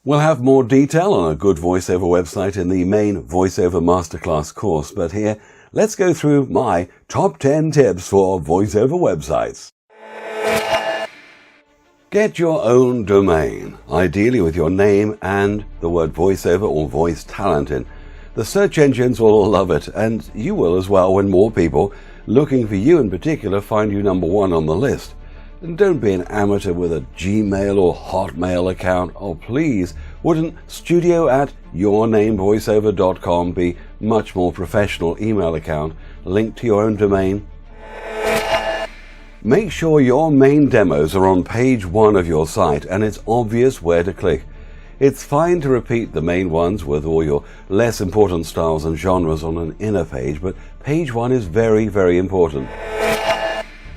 We'll have more detail on a good voiceover website in the main Voiceover Masterclass course, but here, let's go through my top 10 tips for voiceover websites. Get your own domain, ideally with your name and the word voiceover or voice talent in. The search engines will all love it, and you will as well when more people, looking for you in particular, find you number one on the list. And don't be an amateur with a Gmail or Hotmail account. Oh please, wouldn't studio@yournamevoiceover.com be much more professional email account linked to your own domain? Make sure your main demos are on page 1 of your site and it's obvious where to click. It's fine to repeat the main ones with all your less important styles and genres on an inner page, but page 1 is very, very important.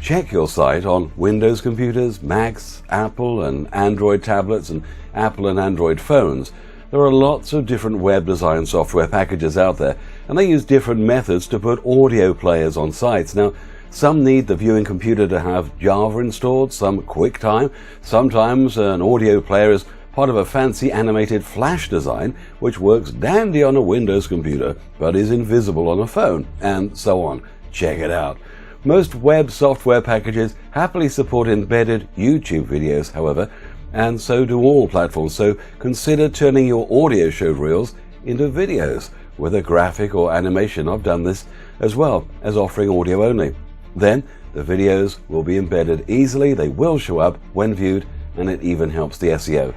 Check your site on Windows computers, Macs, Apple and Android tablets and Apple and Android phones. There are lots of different web design software packages out there, and they use different methods to put audio players on sites. Now, some need the viewing computer to have Java installed, some Quicktime. Sometimes an audio player is part of a fancy animated flash design which works dandy on a Windows computer but is invisible on a phone, and so on. Check it out. Most web software packages happily support embedded YouTube videos, however, and so do all platforms, so consider turning your audio show reels into videos with a graphic or animation. I've done this as well as offering audio only. Then the videos will be embedded easily, they will show up when viewed, and it even helps the SEO.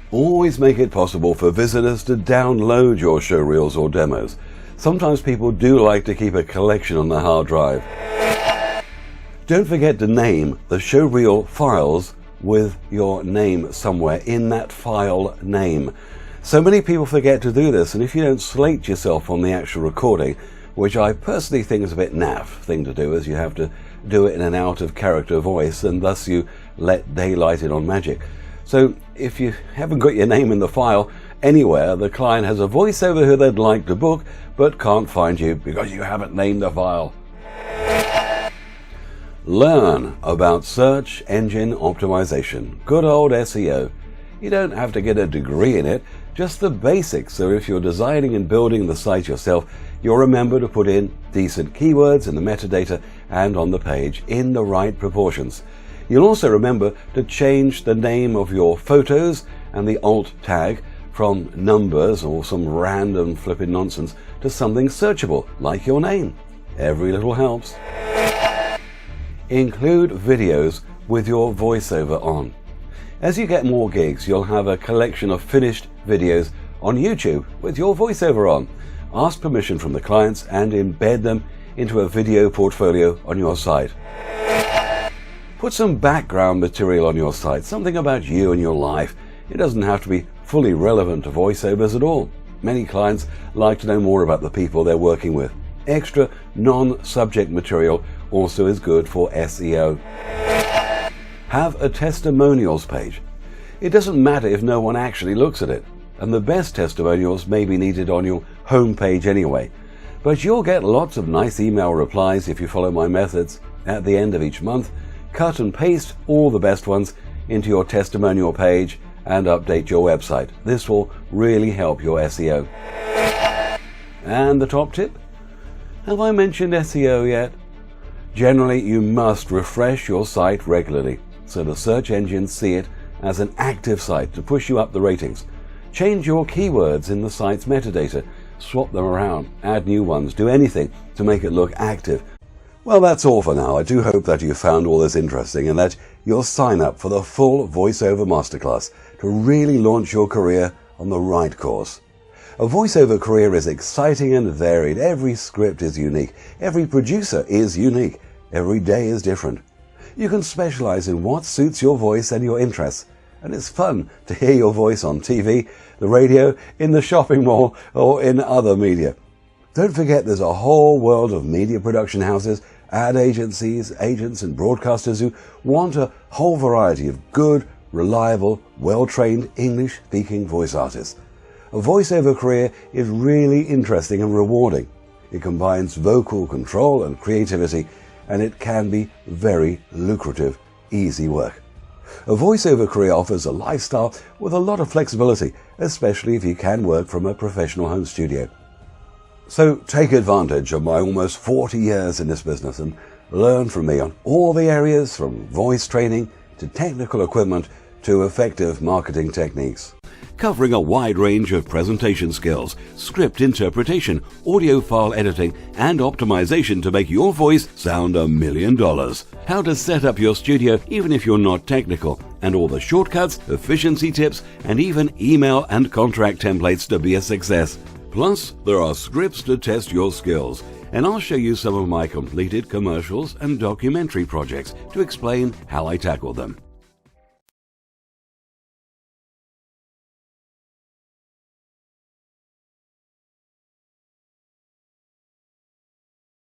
Always make it possible for visitors to download your show reels or demos. Sometimes people do like to keep a collection on their hard drive. Don't forget to name the showreel files with your name somewhere in that file name. So many people forget to do this, and if you don't slate yourself on the actual recording, which I personally think is a bit naff thing to do, as you have to do it in an out-of-character voice, and thus you let daylight in on magic. So if you haven't got your name in the file anywhere, the client has a voiceover who they'd like to book, but can't find you because you haven't named the file. Learn about search engine optimization. Good old SEO. You don't have to get a degree in it, just the basics, so if you're designing and building the site yourself, you'll remember to put in decent keywords in the metadata and on the page in the right proportions. You'll also remember to change the name of your photos and the alt tag from numbers or some random flipping nonsense to something searchable, like your name. Every little helps. Include videos with your voiceover on. As you get more gigs, you'll have a collection of finished videos on YouTube with your voiceover on. Ask permission from the clients and embed them into a video portfolio on your site. Put some background material on your site, something about you and your life. It doesn't have to be fully relevant to voiceovers at all. Many clients like to know more about the people they're working with. Extra non-subject material also is good for SEO. Have a testimonials page. It doesn't matter if no one actually looks at it, and the best testimonials may be needed on your home page anyway. But you'll get lots of nice email replies if you follow my methods. At the end of each month, cut and paste all the best ones into your testimonial page and update your website. This will really help your SEO. And the top tip? Have I mentioned SEO yet? Generally, you must refresh your site regularly so the search engines see it as an active site to push you up the ratings. Change your keywords in the site's metadata, swap them around, add new ones, do anything to make it look active. Well, that's all for now. I do hope that you found all this interesting and that you'll sign up for the full VoiceOver Masterclass to really launch your career on the right course. A voiceover career is exciting and varied. Every script is unique. Every producer is unique. Every day is different. You can specialize in what suits your voice and your interests. And it's fun to hear your voice on TV, the radio, in the shopping mall, or in other media. Don't forget there's a whole world of media production houses, ad agencies, agents and broadcasters who want a whole variety of good, reliable, well-trained English-speaking voice artists. A voiceover career is really interesting and rewarding. It combines vocal control and creativity, and it can be very lucrative, easy work. A voiceover career offers a lifestyle with a lot of flexibility, especially if you can work from a professional home studio. So take advantage of my almost 40 years in this business and learn from me on all the areas from voice training to technical equipment to effective marketing techniques. Covering a wide range of presentation skills, script interpretation, audio file editing, and optimization to make your voice sound $1 million. How to set up your studio even if you're not technical, and all the shortcuts, efficiency tips, and even email and contract templates to be a success. Plus, there are scripts to test your skills, and I'll show you some of my completed commercials and documentary projects to explain how I tackle them.